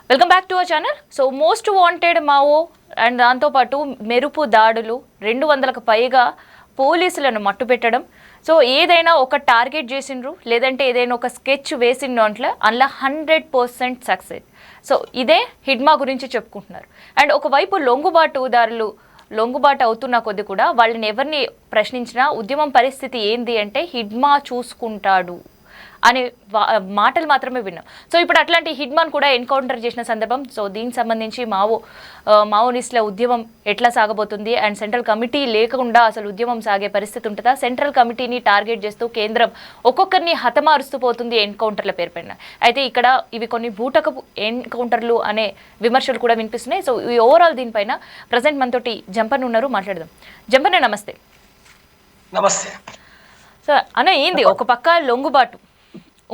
Welcome back to our channel. So most wanted Mao and దాంతోపాటు మెరుపు దాడులు 200కు పైగా పోలీసులను మట్టుపెట్టడం. సో ఏదైనా ఒక టార్గెట్ చేసిండ్రు లేదంటే ఏదైనా ఒక స్కెచ్ వేసిన దాంట్లో అందులో 100% సక్సెస్. సో ఇదే హిడ్మా గురించి చెప్పుకుంటున్నారు. అండ్ ఒకవైపు లొంగుబాటు అవుతున్న కొద్ది కూడా వాళ్ళని ఎవరిని ప్రశ్నించినా ఉద్యమం పరిస్థితి ఏంది అంటే హిడ్మా చూసుకుంటాడు అనే మాటలు మాత్రమే విన్నాం. సో ఇప్పుడు అట్లాంటి హిడ్మాన్ కూడా ఎన్కౌంటర్ చేసిన సందర్భం. సో దీనికి సంబంధించి మావోనిస్టుల ఉద్యమం ఎట్లా సాగబోతుంది అండ్ సెంట్రల్ కమిటీ లేకుండా అసలు ఉద్యమం సాగే పరిస్థితి ఉంటుందా, సెంట్రల్ కమిటీని టార్గెట్ చేస్తూ కేంద్రం ఒక్కొక్కరిని హతమారుస్తూ పోతుంది ఎన్కౌంటర్ల పేరు పైన. అయితే ఇక్కడ ఇవి కొన్ని బూటకపు ఎన్కౌంటర్లు అనే విమర్శలు కూడా వినిపిస్తున్నాయి. సో ఈ ఓవరాల్ దీనిపైన ప్రజెంట్ మనతోటి జంపన్ ఉన్నారు, మాట్లాడదాం. జంపన్ నమస్తే. నమస్తే. సో అన్న ఏంది ఒక పక్క లొంగుబాటు,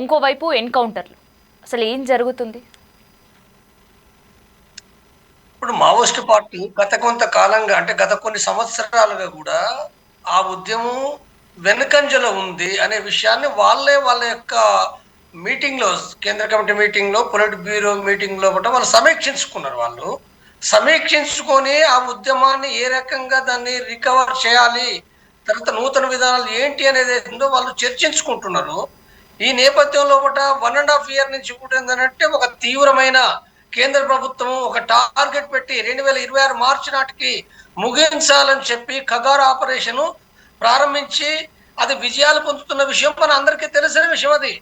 ఇంకోవైపు ఎన్కౌంటర్లు, అసలు ఏం జరుగుతుంది? ఇప్పుడు మావోయిస్ట్ పార్టీ గత కొంతకాలంగా అంటే గత కొన్ని సంవత్సరాలుగా కూడా ఆ ఉద్యమం వెనుకంజలో ఉంది అనే విషయాన్ని వాళ్ళ యొక్క మీటింగ్ లో, కేంద్ర కమిటీ మీటింగ్ లో, పొలిట్ బ్యూరో మీటింగ్ లో కూడా వాళ్ళు సమీక్షించుకున్నారు. వాళ్ళు సమీక్షించుకొని ఆ ఉద్యమాన్ని ఏ రకంగా దాన్ని రికవర్ చేయాలి, తర్వాత నూతన విధానాలు ఏంటి అనేది ఏందో వాళ్ళు చర్చించుకుంటున్నారు. ఈ నేపథ్యంలో 1.5 ఇయర్ నుంచి కూడా ఏంటంటే ఒక తీవ్రమైన కేంద్ర ప్రభుత్వం ఒక టార్గెట్ పెట్టి 2026 మార్చి నాటికి ముగించాలని చెప్పి కగార్ ఆపరేషన్ ప్రారంభించి అది విజయాలు పొందుతున్న విషయం మన అందరికీ తెలిసిన విషయం. అది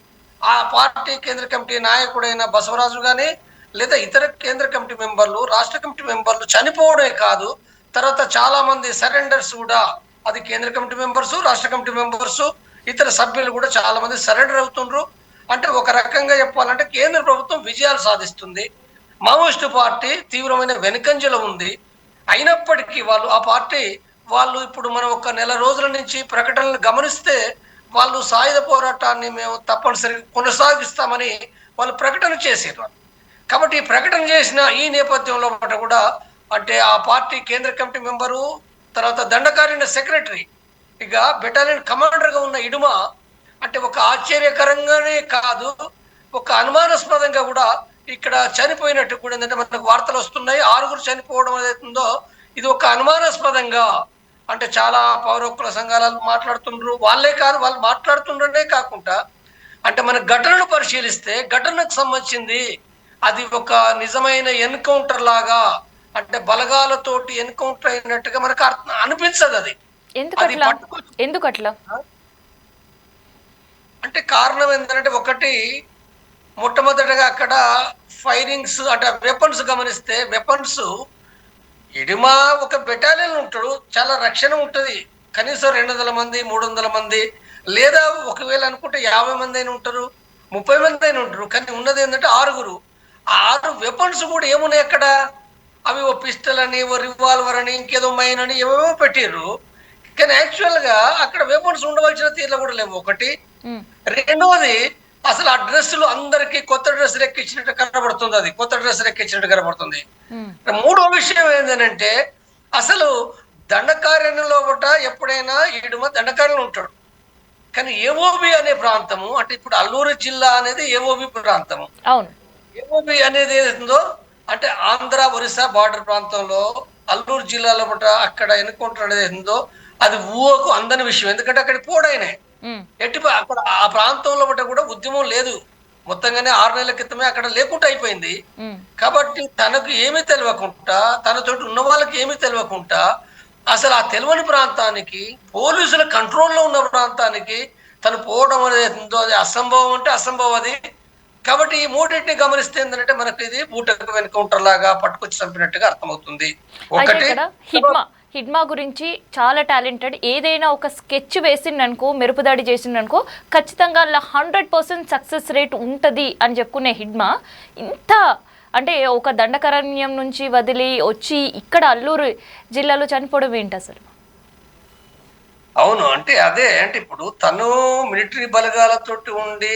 ఆ పార్టీ కేంద్ర కమిటీ నాయకుడైన బసవరాజు కానీ లేదా ఇతర కేంద్ర కమిటీ మెంబర్లు, రాష్ట్ర కమిటీ మెంబర్లు చనిపోవడమే కాదు, తర్వాత చాలా మంది సరెండర్స్ కూడా, అది కేంద్ర కమిటీ మెంబర్స్, రాష్ట్ర కమిటీ మెంబర్స్, ఇతర సభ్యులు కూడా చాలా మంది సరెండర్ అవుతుండ్రు. అంటే ఒక రకంగా చెప్పాలంటే కేంద్ర ప్రభుత్వం విజయాలు సాధిస్తుంది, మావోయిస్టు పార్టీ తీవ్రమైన వెనుకంజలో ఉంది. అయినప్పటికీ ఆ పార్టీ వాళ్ళు ఇప్పుడు మనం ఒక నెల రోజుల నుంచి ప్రకటనలు గమనిస్తే వాళ్ళు సాయుధ పోరాటాన్ని మేము తప్పనిసరిగా కొనసాగిస్తామని వాళ్ళు ప్రకటన చేసారు. కాబట్టి ఈ ప్రకటన చేసిన ఈ నేపథ్యంలో కూడా అంటే ఆ పార్టీ కేంద్ర కమిటీ మెంబరు, తర్వాత దండకారణ్య సెక్రటరీ, ఇక బెటాలియన్ కమాండర్ గా ఉన్న ఇడుమ అంటే ఒక ఆశ్చర్యకరంగానే కాదు, ఒక అనుమానాస్పదంగా కూడా ఇక్కడ చనిపోయినట్టు కూడా ఏంటంటే మనకు వార్తలు వస్తున్నాయి. 6 చనిపోవడం ఏదైతుందో ఇది ఒక అనుమానాస్పదంగా అంటే చాలా పౌరకుల సంఘాలు మాట్లాడుతుండ్రు. వాళ్ళే కాదు, వాళ్ళు మాట్లాడుతుండే కాకుండా అంటే మన ఘటనను పరిశీలిస్తే ఘటనకు సంబంధించింది అది ఒక నిజమైన ఎన్కౌంటర్ లాగా, అంటే బలగాలతోటి ఎన్కౌంటర్ అయినట్టుగా మనకు అనిపించదు. అది ఎందుకట్లా అంటే కారణం ఏంటంటే ఒకటి, మొట్టమొదటిగా అక్కడ ఫైరింగ్స్ అంటే వెపన్స్ గమనిస్తే, వెపన్స్ ఇడిమా ఒక బెటాలియన్ ఉంటాడు, చాలా రక్షణ ఉంటుంది, కనీసం 200 మంది 300 మంది లేదా ఒకవేళ అనుకుంటే 50 మంది అయినా ఉంటారు, 30 మంది అయినా ఉంటారు. కానీ ఉన్నది ఏంటంటే 6. ఆ 6 వెపన్స్ కూడా ఏమున్నాయి అక్కడ, అవి ఓ పిస్టల్ అని, ఓ రివాల్వర్ అని, ఇంకేదో మైన్ అని ఏమేమో పెట్టిర్రు. కానీ యాక్చువల్ గా అక్కడ వెపన్స్ ఉండవలసిన తీరులో కూడా లేవు. ఒకటి. రెండవది, అసలు ఆ డ్రెస్సులు అందరికి కొత్త డ్రెస్సులు ఎక్కించినట్టు కనబడుతుంది, అది కొత్త డ్రెస్సులు ఎక్కించినట్టు కనబడుతుంది. మూడో విషయం ఏంటంటే అసలు దండకారణ్యంలో ఎప్పుడైనా ఈడుమ దండకారణ్యం ఉంటాడు, కానీ ఏఓబి అనే ప్రాంతము, అంటే ఇప్పుడు అల్లూరు జిల్లా అనేది ఏఓబి ప్రాంతము. ఏఓబి అనేది ఏదో అంటే ఆంధ్ర ఒరిస్సా బార్డర్ ప్రాంతంలో అల్లూరు జిల్లాలో అక్కడ ఎన్కౌంటర్ అనేది ఏందో అది ఊహకు అందని విషయం. ఎందుకంటే అక్కడ పోడైనాయి ఎట్టి అక్కడ ఆ ప్రాంతంలో కూడా ఉద్యమం లేదు, మొత్తంగానే 6 నెలల క్రితమే అక్కడ లేకుండా అయిపోయింది. కాబట్టి తనకు ఏమీ తెలియకుండా, తనతోటి ఉన్న వాళ్ళకి ఏమీ తెలియకుండా అసలు ఆ తెలియని ప్రాంతానికి, పోలీసుల కంట్రోల్లో ఉన్న ప్రాంతానికి తను పోవడం అనేది అది అసంభవం, అంటే అసంభవం అది. కాబట్టి ఈ మూడింటిని గమనిస్తే ఏంటంటే మనకి ఇది బూటకు ఎన్కౌంటర్ లాగా పట్టుకొచ్చి చంపినట్టుగా అర్థమవుతుంది. ఒకటి, హిడ్మా గురించి చాలా టాలెంటెడ్, ఏదైనా ఒక స్కెచ్ వేసిందనుకో, మెరుపుదాడి చేసిందనుకో ఖచ్చితంగా 100% సక్సెస్ రేట్ ఉంటుంది అని చెప్పుకునే హిడ్మా ఇంత అంటే ఒక దండకారణ్యం నుంచి వదిలి వచ్చి ఇక్కడ అల్లూరు జిల్లాలో చనిపోవడం ఏంటి అసలు? అవును, అంటే అదే, అంటే ఇప్పుడు తను మిలిటరీ బలగాలతోటి ఉండి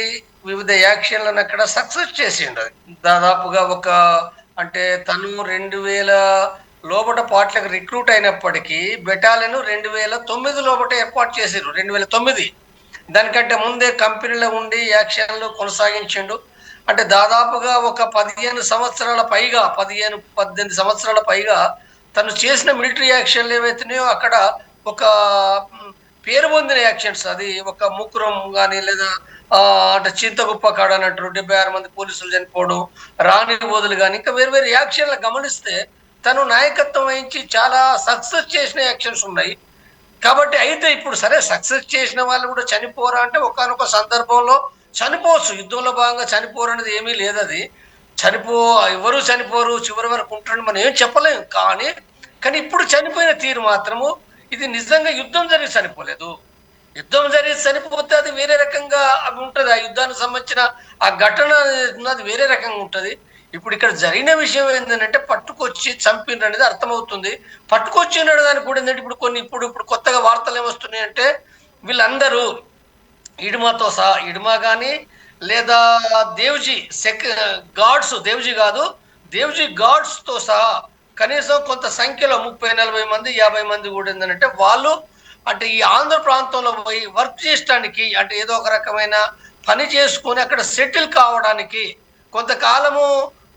వివిధ యాక్షన్లను అక్కడ సక్సెస్ చేసిండు. దాదాపుగా ఒక అంటే తను 2000 లోపట పార్టీలకు రిక్రూట్ అయినప్పటికీ బెటాలియన్ 2009 లోపట ఏర్పాటు చేసారు. 2009 దానికంటే ముందే కంపెనీలో ఉండి యాక్షన్లు కొనసాగించిండు. అంటే దాదాపుగా ఒక 15 సంవత్సరాల పైగా 18 సంవత్సరాల పైగా తను చేసిన మిలిటరీ యాక్షన్లు ఏవైతున్నాయో అక్కడ ఒక పేరు పొందిన యాక్షన్స్. అది ఒక ముకురం గాని లేదా అంటే చింతగుప్ప కాడ అన్నట్టు 76 మంది పోలీసులు చనిపోవడం, రాణి బోధులు గాని ఇంకా వేరు వేరు యాక్షన్లు గమనిస్తే తను నాయకత్వం వహించి చాలా సక్సెస్ చేసిన యాక్షన్స్ ఉన్నాయి. కాబట్టి అయితే ఇప్పుడు సరే సక్సెస్ చేసిన వాళ్ళు కూడా చనిపోరా అంటే ఒకానొక సందర్భంలో చనిపోవచ్చు. యుద్ధంలో భాగంగా చనిపోరు అనేది ఏమీ లేదది. చనిపో ఎవరు చనిపోరు, చివరి వరకు ఉంటారని మనం ఏం చెప్పలేం. కానీ ఇప్పుడు చనిపోయిన తీరు మాత్రము ఇది నిజంగా యుద్ధం జరిగి చనిపోలేదు. యుద్ధం జరిగి చనిపోతే అది వేరే రకంగా అవి ఉంటది. ఆ యుద్ధానికి సంబంధించిన ఆ ఘటన అది వేరే రకంగా ఉంటది. ఇప్పుడు ఇక్కడ జరిగిన విషయం ఏంటంటే పట్టుకొచ్చి చంపిండ్రు అనేది అర్థమవుతుంది. పట్టుకొచ్చిన దానికి కూడా ఏంటంటే ఇప్పుడు కొత్తగా వార్తలు ఏమొస్తున్నాయంటే వీళ్ళందరూ ఇడుమతో సహా ఇడుమ కానీ లేదా దేవ్జీ దేవ్జీ కాదు దేవ్జీ గాడ్స్ తో సహా కనీసం కొంత సంఖ్యలో 30-40 మంది 50 మంది కూడా ఏంటంటే వాళ్ళు అంటే ఈ ఆంధ్ర ప్రాంతంలో పోయి వర్క్ చేయడానికి అంటే ఏదో ఒక రకమైన పని చేసుకొని అక్కడ సెటిల్ కావడానికి కొంతకాలము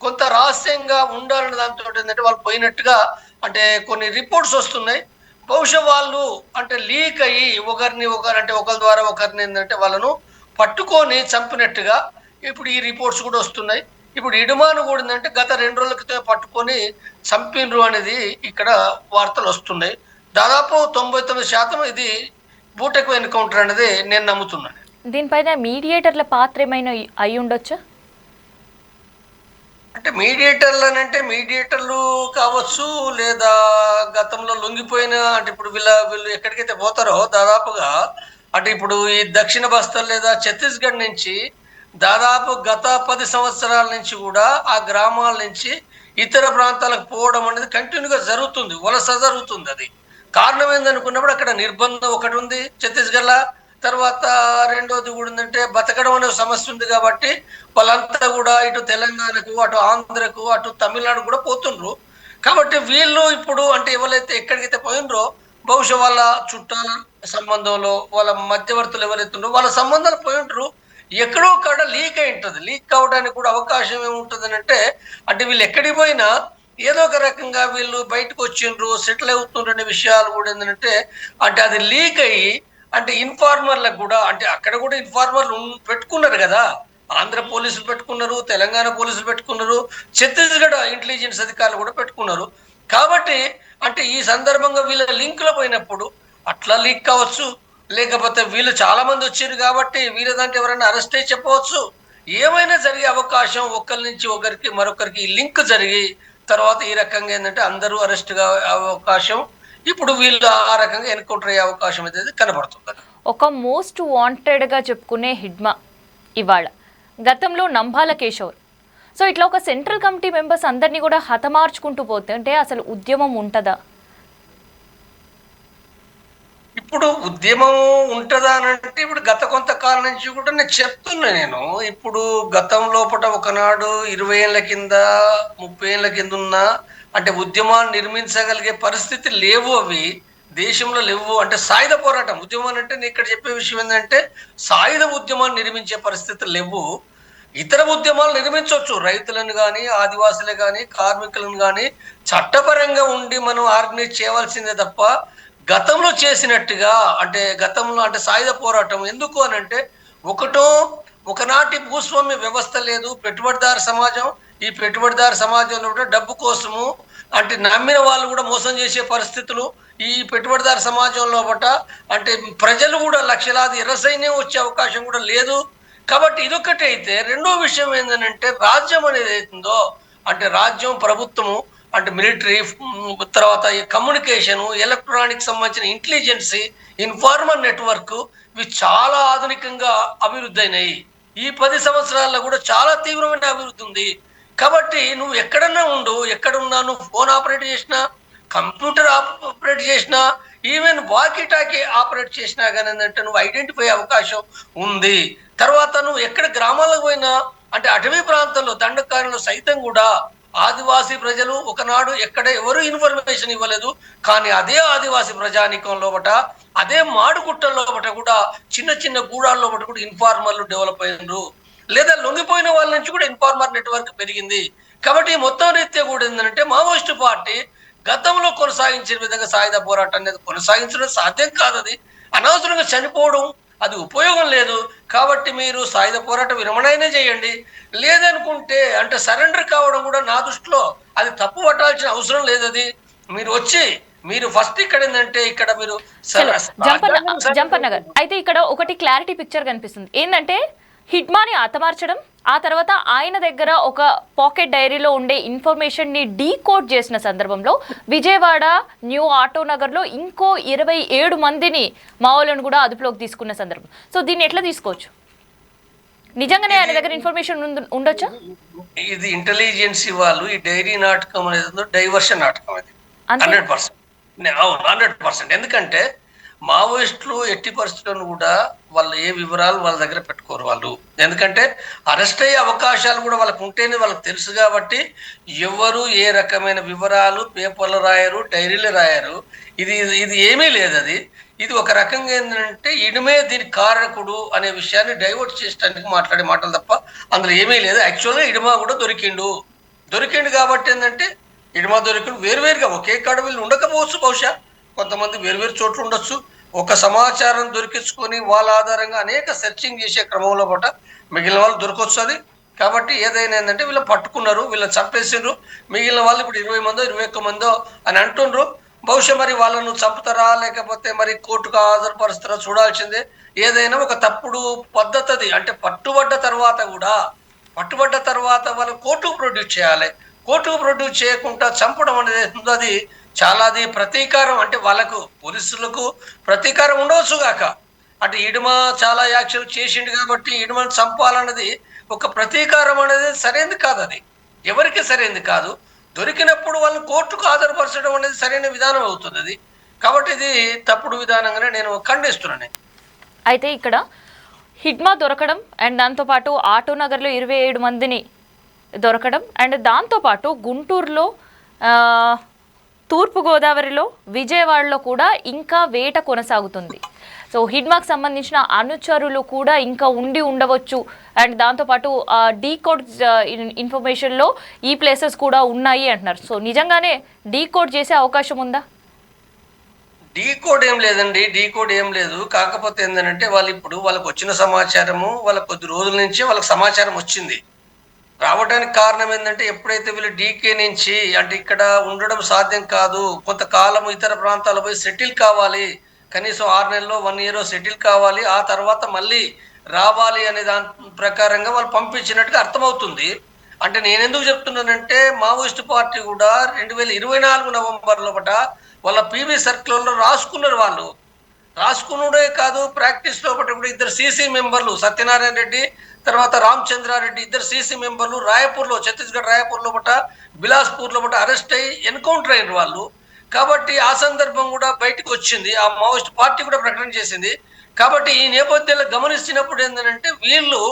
కొంత రహస్యంగా ఉండాలనే దాంతో ఏంటంటే వాళ్ళు పోయినట్టుగా అంటే కొన్ని రిపోర్ట్స్ వస్తున్నాయి. బహుశా వాళ్ళు అంటే లీక్ అయ్యి ఒకరి ద్వారా ఒకరిని ఏంటంటే వాళ్ళను పట్టుకొని చంపినట్టుగా ఇప్పుడు ఈ రిపోర్ట్స్ కూడా వస్తున్నాయి. ఇప్పుడు ఇడుమాను కూడా ఏంటంటే గత 2 రోజుల క్రితం పట్టుకొని చంపినరు అనేది ఇక్కడ వార్తలు వస్తున్నాయి. దాదాపు 99% ఇది బూటెక్ ఎన్కౌంటర్ అనేది నేను నమ్ముతున్నాను. దీనిపైన మీడియేటర్ల పాత్ర ఏమైనా అయి ఉండొచ్చా? అంటే మీడియేటర్లు కావచ్చు లేదా గతంలో లొంగిపోయిన అంటే ఇప్పుడు వీళ్ళు ఎక్కడికైతే పోతారో దాదాపుగా అంటే ఇప్పుడు ఈ దక్షిణ బస్తర్ లేదా ఛత్తీస్గఢ్ నుంచి దాదాపు గత 10 సంవత్సరాల నుంచి కూడా ఆ గ్రామాల నుంచి ఇతర ప్రాంతాలకు పోవడం అనేది కంటిన్యూగా జరుగుతుంది. వలస జరుగుతుంది. అది కారణం ఏందనుకున్నప్పుడు అక్కడ నిర్బంధం ఒకటి ఉంది ఛత్తీస్గఢ్లో. తర్వాత రెండోది కూడా ఏంటంటే బతకడం అనే సమస్య ఉంది. కాబట్టి వాళ్ళంతా కూడా ఇటు తెలంగాణకు అటు ఆంధ్రకు అటు తమిళనాడు కూడా పోతుండ్రు. కాబట్టి వీళ్ళు ఇప్పుడు అంటే ఎవరైతే ఎక్కడికైతే పోయినరో బహుశా వాళ్ళ చుట్టాల సంబంధంలో వాళ్ళ మధ్యవర్తులు ఎవరైతుండ్రో వాళ్ళ సంబంధాలు పోయి ఉంటారు. ఎక్కడో కాడ లీక్ అయి ఉంటుంది. లీక్ కావడానికి కూడా అవకాశం ఏముంటుంది అంటే వీళ్ళు ఎక్కడికి పోయినా ఏదో ఒక రకంగా వీళ్ళు బయటకు వచ్చిండ్రు సెటిల్ అవుతుండ్రు అనే విషయాలు కూడా ఏంటంటే అంటే అది లీక్ అయ్యి అంటే ఇన్ఫార్మర్లకు కూడా అంటే అక్కడ కూడా ఇన్ఫార్మర్లు పెట్టుకున్నారు కదా. ఆంధ్ర పోలీసులు పెట్టుకున్నారు, తెలంగాణ పోలీసులు పెట్టుకున్నారు, ఛత్తీస్గఢ్ ఇంటెలిజెన్స్ అధికారులు కూడా పెట్టుకున్నారు. కాబట్టి అంటే ఈ సందర్భంగా వీళ్ళ లింకులో పోయినప్పుడు అట్లా లీక్ కావచ్చు. లేకపోతే వీళ్ళు చాలా మంది వచ్చారు కాబట్టి వీళ్ళ దాంట్లో ఎవరైనా అరెస్ట్ అయ్యి చెప్పవచ్చు. ఏమైనా జరిగే అవకాశం ఒకరి నుంచి ఒకరికి మరొకరికి లింక్ జరిగి తర్వాత ఈ రకంగా ఏంటంటే అందరూ అరెస్ట్ గా అవకాశం ఇప్పుడు వీళ్ళు ఆ రకంగా ఎన్కౌంటర్ అయ్యే అవకాశం అయితే కనబడుతుంది. ఒక మోస్ట్ వాంటెడ్గా చెప్పుకునే హిడ్మా ఇవాళ గతంలో నంబాల కేశవర్. సో ఇట్లా ఒక సెంట్రల్ కమిటీ మెంబర్స్ అందరినీ కూడా హతమార్చుకుంటూ పోతే అంటే అసలు ఉద్యమం ఉంటుందా? ఇప్పుడు ఉద్యమం ఉంటుందా అని అంటే ఇప్పుడు గత కొంతకాలం నుంచి కూడా నేను చెప్తున్నా. నేను ఇప్పుడు గతం లోపల ఒకనాడు 20 ఏళ్ల కింద 30 ఏళ్ల కింద ఉన్న అంటే ఉద్యమాన్ని నిర్మించగలిగే పరిస్థితి లేవు. అవి దేశంలో లేవు. అంటే సాయుధ పోరాటం ఉద్యమం అంటే నేను ఇక్కడ చెప్పే విషయం ఏంటంటే సాయుధ ఉద్యమాన్ని నిర్మించే పరిస్థితులు లేవు. ఇతర ఉద్యమాలు నిర్మించవచ్చు. రైతులను కానీ ఆదివాసులు కానీ కార్మికులను కానీ చట్టపరంగా ఉండి మనం ఆర్గనైజ్ చేయవలసిందే తప్ప గతంలో చేసినట్టుగా అంటే గతంలో అంటే సాయుధ పోరాటం ఎందుకు అని అంటే ఒకనాటి భూస్వామ్య వ్యవస్థ లేదు, పెట్టుబడిదారు సమాజం. ఈ పెట్టుబడిదారు సమాజంలో కూడా డబ్బు కోసము అంటే నమ్మిన వాళ్ళు కూడా మోసం చేసే పరిస్థితులు ఈ పెట్టుబడిదారు సమాజంలో అంటే ప్రజలు కూడా లక్షలాది ఎర్ర సైన్యం వచ్చే అవకాశం కూడా లేదు. కాబట్టి ఇదొక్కటి అయితే రెండో విషయం ఏంటంటే రాజ్యం అనేది అవుతుందో అంటే రాజ్యం ప్రభుత్వము అంటే మిలిటరీ తర్వాత కమ్యూనికేషన్ ఎలక్ట్రానిక్ సంబంధించిన ఇంటెలిజెన్సీ ఇన్ఫార్మర్ నెట్వర్క్ ఇవి చాలా ఆధునికంగా అభివృద్ధి అయినాయి. ఈ 10 సంవత్సరాల్లో కూడా చాలా తీవ్రమైన అభివృద్ధి ఉంది. కాబట్టి నువ్వు ఎక్కడన్నా ఉండు, ఎక్కడున్నా నువ్వు ఫోన్ ఆపరేట్ చేసినా కంప్యూటర్ ఆపరేట్ చేసినా ఈవెన్ వాకీ టాకీ ఆపరేట్ చేసినా కానీ ఏంటంటే నువ్వు ఐడెంటిఫై అవకాశం ఉంది. తర్వాత నువ్వు ఎక్కడ గ్రామాలకు పోయినా అంటే అటవీ ప్రాంతంలో దండకారులు సైతం కూడా ఆదివాసీ ప్రజలు ఒకనాడు ఎక్కడ ఎవరు ఇన్ఫర్మేషన్ ఇవ్వలేదు. కానీ అదే ఆదివాసీ ప్రజానీకం లోపట అదే మాడుగుట్టల లోపట కూడా చిన్న చిన్న గూడాల లోపట కూడా ఇన్ఫార్మర్లు డెవలప్ అయినరు. లేదా లొంగిపోయిన వాళ్ళ నుంచి కూడా ఇన్ఫార్మర్ నెట్వర్క్ పెరిగింది. కాబట్టి ఈ మొత్తం రీత్యా కూడా ఏంటంటే మావోయిస్టు పార్టీ గతంలో కొనసాగించిన విధంగా సాయుధ పోరాటం అనేది కొనసాగించడం సాధ్యం కాదు. అది అనవసరంగా చనిపోవడం అది ఉపయోగం లేదు. కాబట్టి మీరు సాయుధ పోరాటం విరమణైనా చేయండి. లేదనుకుంటే అంటే సరెండర్ కావడం కూడా నా దృష్టిలో అది తప్పు పట్టాల్సిన అవసరం లేదు. అది మీరు వచ్చి మీరు ఫస్ట్ ఇక్కడ ఏంటంటే ఇక్కడ మీరు చలో జంపన్న గారు అయితే ఇక్కడ ఒకటి క్లారిటీ పిక్చర్ కనిపిస్తుంది ఏంటంటే హిడ్మాని హతమార్చడం, ఆ తర్వాత ఆయన దగ్గర ఒక పాకెట్ డైరీలో ఉండే ఇన్ఫర్మేషన్ని డీకోడ్ చేసిన సందర్భంలో విజయవాడ న్యూ ఆటోనగర్లో ఇంకో 27 మందిని మావోలను కూడా అదుపులోకి తీసుకున్న సందర్భం. సో దీన్ని ఎట్లా తీసుకోవచ్చు? నిజంగానే ఆయన దగ్గర ఇన్ఫర్మేషన్ ఉండొచ్చా? ఇది ఇంటెలిజెన్సీ వాళ్ళు ఈ డైరీ నాటకం అనేది డైవర్షన్ నాటకం. అది 100%. అవును, 100%. ఎందుకంటే మావోయిస్టులు ఎట్టి పరిస్థితులను కూడా వాళ్ళు ఏ వివరాలు వాళ్ళ దగ్గర పెట్టుకోరు వాళ్ళు. ఎందుకంటే అరెస్ట్ అయ్యే అవకాశాలు కూడా వాళ్ళకు ఉంటేనే వాళ్ళకి తెలుసు. కాబట్టి ఎవరు ఏ రకమైన వివరాలు పేపర్లు రాయరు, డైరీలు రాయరు. ఇది ఇది ఏమీ లేదు. ఇది ఒక రకంగా ఏంటంటే ఇడమే దీనికి కారకుడు అనే విషయాన్ని డైవర్ట్ చేయడానికి మాట్లాడే మాటలు తప్ప అందులో ఏమీ లేదు. యాక్చువల్గా ఇడమా కూడా దొరికిండు కాబట్టి ఏంటంటే ఇడమా దొరికిండు వేరువేరుగా ఒకే కాడ వీళ్ళు ఉండకపోవచ్చు. బహుశా కొంతమంది వేరువేరు చోట్ల ఉండొచ్చు. ఒక సమాచారం దొరికించుకొని వాళ్ళ ఆధారంగా అనేక సెర్చింగ్ చేసే క్రమంలో పట్ట మిగిలిన వాళ్ళు దొరకొచ్చు. అది కాబట్టి ఏదైనా ఏంటంటే వీళ్ళని పట్టుకున్నారు, వీళ్ళని చంపేసిండ్రు. మిగిలిన వాళ్ళు ఇప్పుడు 20 మందో 21 మందో అని అంటుండ్రు. బహుశా మరి వాళ్ళను చంపుతారా లేకపోతే మరి కోర్టుకు హాజరుపరుస్తారా చూడాల్సిందే. ఏదైనా ఒక తప్పుడు పద్ధతి అంటే పట్టుబడ్డ తర్వాత వాళ్ళు కోర్టుకు ప్రొడ్యూస్ చేయాలి. కోర్టుకు ప్రొడ్యూస్ చేయకుండా చంపడం అనేది అది చాలా అది ప్రతీకారం. అంటే వాళ్ళకు పోలీసులకు ప్రతీకారం ఉండవచ్చు గాక. అంటే ఇడుమ చాలా యాక్షన్ చేసిండు కాబట్టి ఇడుమను చంపాలన్నది ఒక ప్రతీకారం అనేది సరైనది కాదు. అది ఎవరికి సరైనది కాదు. దొరికినప్పుడు వాళ్ళని కోర్టుకు హాజరుపరచడం అనేది సరైన విధానం అవుతుంది. అది కాబట్టి ఇది తప్పుడు విధానంగానే నేను ఖండిస్తున్నాను. అయితే ఇక్కడ హిడ్మా దొరకడం అండ్ దాంతోపాటు ఆటోనగర్లో 27 మందిని దొరకడం అండ్ దాంతోపాటు గుంటూరులో, తూర్పుగోదావరిలో, విజయవాడలో కూడా ఇంకా వేట కొనసాగుతుంది. సో హిడ్మాకు సంబంధించిన అనుచరులు కూడా ఇంకా ఉండవచ్చు అండ్ దాంతోపాటు డీకోడ్ ఇన్ఫర్మేషన్లో ఈ ప్లేసెస్ కూడా ఉన్నాయి అంటున్నారు. సో నిజంగానే డీకోడ్ చేసే అవకాశం ఉందా? డీకోడ్ ఏం లేదు. కాకపోతే ఏంటంటే వాళ్ళకు వచ్చిన సమాచారము వాళ్ళకు కొద్ది రోజుల నుంచి వాళ్ళకి సమాచారం వచ్చింది. రావడానికి కారణం ఏంటంటే ఎప్పుడైతే వీళ్ళు డీకే నుంచి అంటే ఇక్కడ ఉండడం సాధ్యం కాదు, కొంతకాలం ఇతర ప్రాంతాల్లో పోయి సెటిల్ కావాలి, కనీసం 6 నెలల్లో 1 year సెటిల్ కావాలి, ఆ తర్వాత మళ్ళీ రావాలి అనే దాని ప్రకారంగా వాళ్ళు పంపించినట్టుగా అర్థమవుతుంది. అంటే నేను ఎందుకు చెప్తున్నానంటే మావోయిస్ట్ పార్టీ కూడా 2024 నవంబర్ లోపల వాళ్ళ పీబీ సర్కిల్లో రాసుకున్నారు. వాళ్ళు రాసుకున్నడే కాదు, ప్రాక్టీస్ లోపల కూడా 2 CC మెంబర్లు సత్యనారాయణ రెడ్డి తర్వాత రామచంద్రారెడ్డి 2 CC మెంబర్లు రాయపూర్లో, ఛత్తీస్గఢ్ రాయపూర్లో పట బిలాస్పూర్లో పట అరెస్ట్ అయ్యి ఎన్కౌంటర్ అయిన వాళ్ళు. కాబట్టి ఆ సందర్భం కూడా బయటకు వచ్చింది. ఆ మావోయిస్ట్ పార్టీ కూడా ప్రకటన చేసింది. కాబట్టి ఈ నేపథ్యంలో గమనిస్తున్నప్పుడు ఏంటంటే వీళ్ళు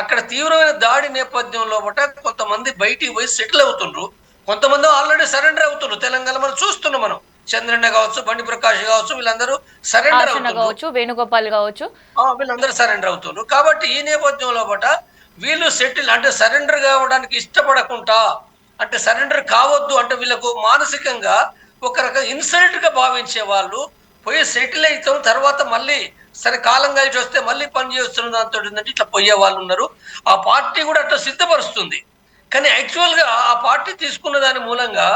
అక్కడ తీవ్రమైన దాడి నేపథ్యంలో పట కొంతమంది బయటికి పోయి సెటిల్ అవుతుండ్రు, కొంతమంది ఆల్రెడీ సరెండర్ అవుతున్నారు. తెలంగాణ మనం చూస్తున్నాం. మనం చంద్రన్న కావచ్చు, బండి ప్రకాష్ కావచ్చు, వీళ్ళందరూ సరెండర్ కావచ్చు, వేణుగోపాల్ కావచ్చు, వీళ్ళందరూ సరెండర్ అవుతున్నారు. కాబట్టి ఈ నేపథ్యంలో పట వీళ్ళు సెటిల్ అంటే సరెండర్ కావడానికి ఇష్టపడకుండా అంటే సరెండర్ కావద్దు అంటే వీళ్ళకు మానసికంగా ఒక రకం ఇన్సల్ట్ గా భావించే వాళ్ళు పోయి సెటిల్ అవుతాం, తర్వాత మళ్ళీ సరే కాలం కలిసి వస్తే మళ్ళీ పని చేస్తున్న దాంతో ఏంటంటే ఇట్లా పోయే వాళ్ళు ఉన్నారు. ఆ పార్టీ కూడా అట్లా సిద్ధపరుస్తుంది. కానీ యాక్చువల్గా ఆ పార్టీ తీసుకున్న దాని మూలంగా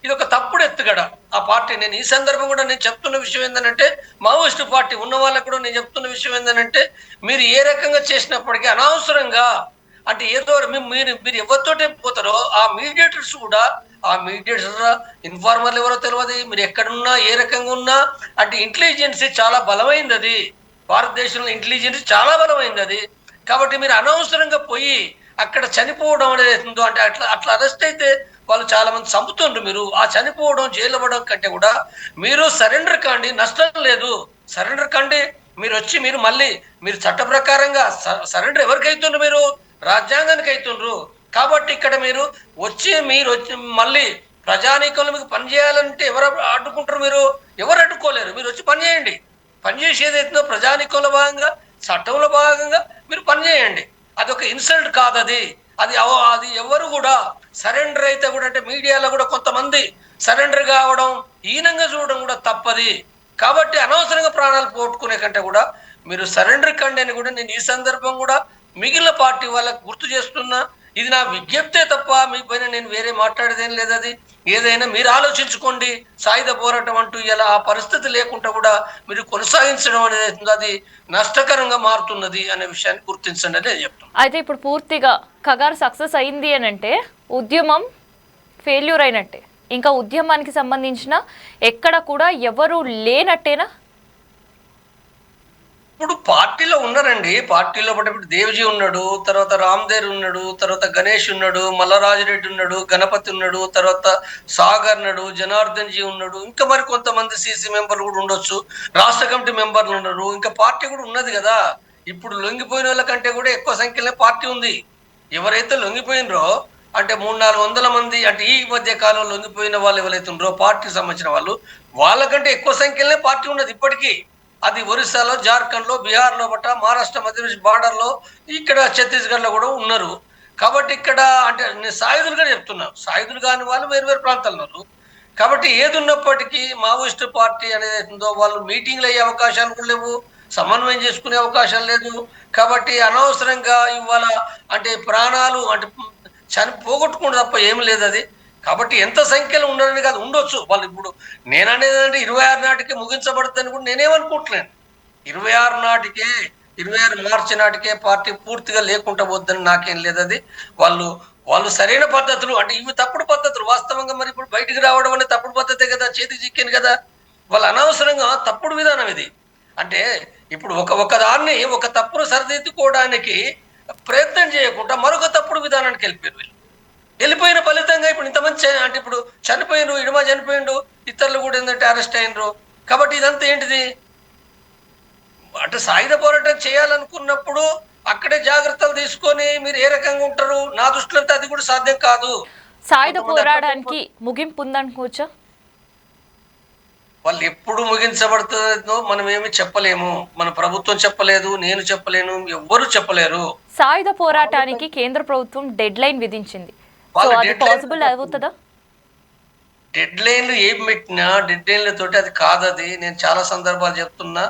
ఇది ఒక తప్పుడు ఎత్తుగడ. ఆ పార్టీ నేను ఈ సందర్భం కూడా నేను చెప్తున్న విషయం ఏంటంటే మావోయిస్ట్ పార్టీ ఉన్న వాళ్ళకు కూడా నేను చెప్తున్న విషయం ఏంటంటే మీరు ఏ రకంగా చేసినప్పటికీ అనవసరంగా అంటే ఏదో మీరు ఎవరితోటే పోతారో ఆ మీడియేటర్స్ కూడా ఆ మీడియేటర్స్ ఇన్ఫార్మర్లు ఎవరో తెలియదు. మీరు ఎక్కడున్నా ఏ రకంగా ఉన్నా అంటే ఇంటెలిజెన్సీ చాలా బలమైంది. అది భారతదేశంలో ఇంటెలిజెన్స్ చాలా బలమైంది. అది కాబట్టి మీరు అనవసరంగా పోయి అక్కడ చనిపోవడం అనేది అంటే అట్లా అరెస్ట్ అయితే వాళ్ళు చాలా మంది చంపుతుండ్రు. మీరు ఆ చనిపోవడం జైలు అవ్వడం కంటే కూడా మీరు సరెండర్ కాండి, నష్టం లేదు. సరెండర్ కండి, మీరు వచ్చి మీరు మళ్ళీ మీరు చట్ట ప్రకారంగా సరెండర్ ఎవరికి అవుతుండ్రు? మీరు రాజ్యాంగానికి అవుతుండ్రు. కాబట్టి ఇక్కడ మీరు వచ్చి మళ్ళీ ప్రజానీకంలో మీకు పనిచేయాలంటే ఎవరు అడ్డుకుంటారు? మీరు ఎవరు అడ్డుకోలేరు. మీరు వచ్చి పని చేయండి. పనిచేసి ఏదైతుందో ప్రజానీకంలో భాగంగా చట్టంలో భాగంగా మీరు పనిచేయండి. అదొక ఇన్సల్ట్ కాదు అది. అది ఎవరు కూడా సరెండర్ అయితే కూడా, అంటే మీడియాలో కూడా కొంతమంది సరెండర్ కావడం, హీనంగా చూడడం కూడా తప్పది. కాబట్టి అనవసరంగా ప్రాణాలు పోగొట్టుకునే కంటే కూడా మీరు సరెండర్ కండి అని కూడా నేను ఈ సందర్భం కూడా మిగిలిన పార్టీ వాళ్ళకు గుర్తు చేస్తున్నా. ఇది నా విజ్ఞప్తే తప్ప మీ పైన నేను వేరే మాట్లాడేదేం లేదు. అది ఏదైనా మీరు ఆలోచించుకోండి. సాయుధ పోరాటం అంటూ ఇలా ఆ పరిస్థితి లేకుండా కూడా మీరు కొనసాగించడం అనేది అది నష్టకరంగా మారుతున్నది అనే విషయాన్ని గుర్తించండి అని నేను చెప్తాను. అయితే ఇప్పుడు పూర్తిగా కగారు సక్సెస్ అయింది అని అంటే ఉద్యమం ఫెయిల్యూర్ అయినట్టే, ఇంకా ఉద్యమానికి సంబంధించిన ఎక్కడ కూడా ఎవరు లేనట్టేనా? ఇప్పుడు పార్టీలో ఉన్నారండి. పార్టీలో ఇప్పుడు దేవ్జీ ఉన్నాడు, తర్వాత రామ్దేర్ ఉన్నాడు, తర్వాత గణేష్ ఉన్నాడు, మల్లరాజరెడ్డి ఉన్నాడు, గణపతి ఉన్నాడు, తర్వాత సాగర్ ఉన్నాడు, జనార్దన్ జీ ఉన్నాడు, ఇంకా మరి కొంతమంది సీసీ మెంబర్లు కూడా ఉండొచ్చు, రాష్ట్ర కమిటీ మెంబర్లు ఉన్నారు, ఇంకా పార్టీ కూడా ఉన్నది కదా. ఇప్పుడు లొంగిపోయిన వాళ్ళకంటే కూడా ఎక్కువ సంఖ్యలో పార్టీ ఉంది. ఎవరైతే లొంగిపోయినరో అంటే 300-400 మంది, అంటే ఈ మధ్య కాలంలో లొంగిపోయిన వాళ్ళు ఎవరైతే ఉన్నారో పార్టీకి సంబంధించిన వాళ్ళు, వాళ్ళకంటే ఎక్కువ సంఖ్యలోనే పార్టీ ఉన్నది ఇప్పటికీ. అది ఒరిస్సాలో, జార్ఖండ్లో, బీహార్లో బట్ట, మహారాష్ట్ర మధ్యప్రదేశ్ బార్డర్లో, ఇక్కడ ఛత్తీస్గఢ్లో కూడా ఉన్నారు. కాబట్టి ఇక్కడ అంటే నేను సాయుధులుగా చెప్తున్నా, సాయుధులు కాని వాళ్ళు వేరు వేరు ప్రాంతాలు ఉన్నారు. కాబట్టి ఏది ఉన్నప్పటికీ మావోయిస్టు పార్టీ అనేది ఉందో వాళ్ళు మీటింగ్లు అయ్యే అవకాశాలు కూడా లేవు, సమన్వయం చేసుకునే అవకాశం లేదు. కాబట్టి అనవసరంగా ఇవాళ అంటే ప్రాణాలు అంటే పోగొట్టుకుంటే తప్ప ఏం లేదు అది. కాబట్టి ఎంత సంఖ్యలో ఉండరని కాదు, ఉండొచ్చు వాళ్ళు. ఇప్పుడు నేను అనేది అంటే 26 నాటికే ముగించబడుతుందని కూడా నేనేమనుకుంటున్నాను. 26 నాటికే, 26 మార్చి నాటికే పార్టీ పూర్తిగా లేకుండా పోద్దని నాకేం లేదు. అది వాళ్ళు సరైన పద్ధతులు అంటే ఇవి తప్పుడు పద్ధతులు వాస్తవంగా. మరి ఇప్పుడు బయటికి రావడం అనేది తప్పుడు పద్ధతే కదా, చేతికి చిక్కింది కదా. వాళ్ళు అనవసరంగా తప్పుడు విధానం ఇది. అంటే ఇప్పుడు ఒక దాన్ని ఒక తప్పును సరిదిద్దుకోవడానికి ప్రయత్నం చేయకుండా మరొక తప్పుడు విధానానికి వెళ్ళిపోయిన ఫలితంగా ఇప్పుడు ఇంతమంది అంటే ఇప్పుడు చనిపోయినరు, ఇడుమ చనిపోయిండు, ఇతరులు కూడా ఏంటంటే అరెస్ట్ అయినరు. కాబట్టి ఇదంతా ఏంటిది అంటే సాయుధ పోరాటం చేయాలనుకున్నప్పుడు అక్కడే జాగ్రత్తలు తీసుకొని మీరు ఏ రకంగా ఉంటారు. నా దృష్టిలో అది కూడా సాధ్యం కాదు. సాయుధ పోరాటానికి ముగింపు ఉందనుకోవచ్చా? వాళ్ళు ఎప్పుడు ముగించబడుతుందో మనం ఏమి చెప్పలేము. మన ప్రభుత్వం చెప్పలేదు, నేను చెప్పలేను, ఎవ్వరు చెప్పలేరు. సాయుధ పోరాటానికి కేంద్ర ప్రభుత్వం డెడ్ లైన్ విధించింది. పాసిబుల్ అవుతుందా? డెడ్ లైన్లు ఏం పెట్టినా డెడ్ లైన్లతోటి అది కాదది. నేను చాలా సందర్భాలు చెప్తున్నా.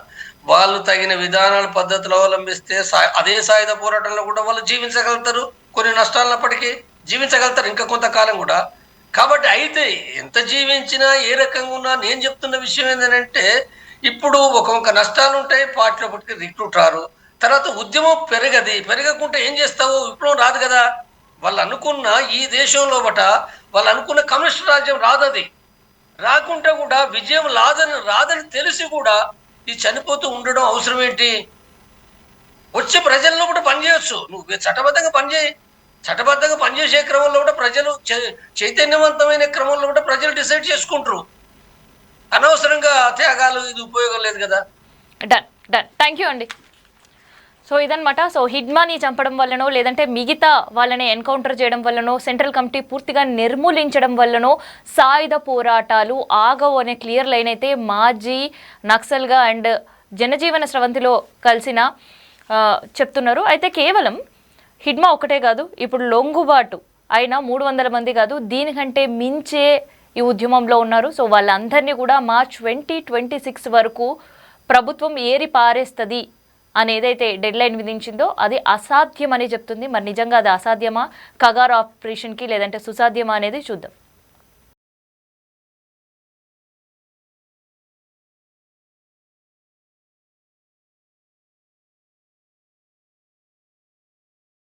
వాళ్ళు తగిన విధానాలు, పద్ధతులు అవలంబిస్తే అదే సాయుధ పోరాటంలో కూడా వాళ్ళు జీవించగలుగుతారు. కొన్ని నష్టాలన్నప్పటికీ జీవించగలుగుతారు ఇంకా కొంతకాలం కూడా. కాబట్టి అయితే ఎంత జీవించినా ఏ రకంగా ఉన్నా నేను చెప్తున్న విషయం ఏంటంటే ఇప్పుడు ఒక నష్టాలు ఉంటాయి. పార్టీలోపటికి రిక్రూట్ రారు, తర్వాత ఉద్యమం పెరగకుంటే ఏం చేస్తావు, విప్లవం రాదు కదా. వాళ్ళు అనుకున్న ఈ దేశంలో వాళ్ళు అనుకున్న కమ్యూనిస్ట్ రాజ్యం రాదది. రాకుంటే కూడా విజయం రాదని తెలిసి కూడా ఈ చనిపోతూ ఉండడం అవసరం ఏంటి? వచ్చి ప్రజల్లో కూడా పనిచేయొచ్చు. నువ్వు చట్టబద్ధంగా పనిచేయి. చట్టబద్ధంగా పనిచేసే క్రమంలో కూడా ప్రజలు చైతన్యవంతమైన క్రమంలో కూడా ప్రజలు డిసైడ్ చేసుకుంటారు. అనవసరంగా త్యాగాలు ఇది ఉపయోగం లేదు కదా. డన్ డన్ థ్యాంక్ యూ అండి. సో ఇదనమాట. సో హిడ్మాని చంపడం వల్లనో లేదంటే మిగతా వాళ్ళని ఎన్కౌంటర్ చేయడం వల్లనో, సెంట్రల్ కమిటీ పూర్తిగా నిర్మూలించడం వల్లనో సాయుధ పోరాటాలు ఆగవు అనే క్లియర్ లైన్ అయితే మాజీ నక్సల్గా అండ్ జనజీవన స్రవంతిలో కలిసిన చెప్తున్నారు. అయితే కేవలం హిడ్మా ఒకటే కాదు, ఇప్పుడు లొంగుబాటు అయిన 300 మంది కాదు, దీనికంటే మించే ఈ ఉద్యమంలో ఉన్నారు. సో వాళ్ళందరినీ కూడా మార్చ్ 2026 వరకు ప్రభుత్వం ఏరి పారేస్తుంది అని ఏదైతే డెడ్ లైన్ విధించిందో అది అసాధ్యం అని చెప్తుంది. మరి నిజంగా అది అసాధ్యమా, కగార్ ఆపరేషన్కి, లేదంటే సుసాధ్యమా అనేది చూద్దాం.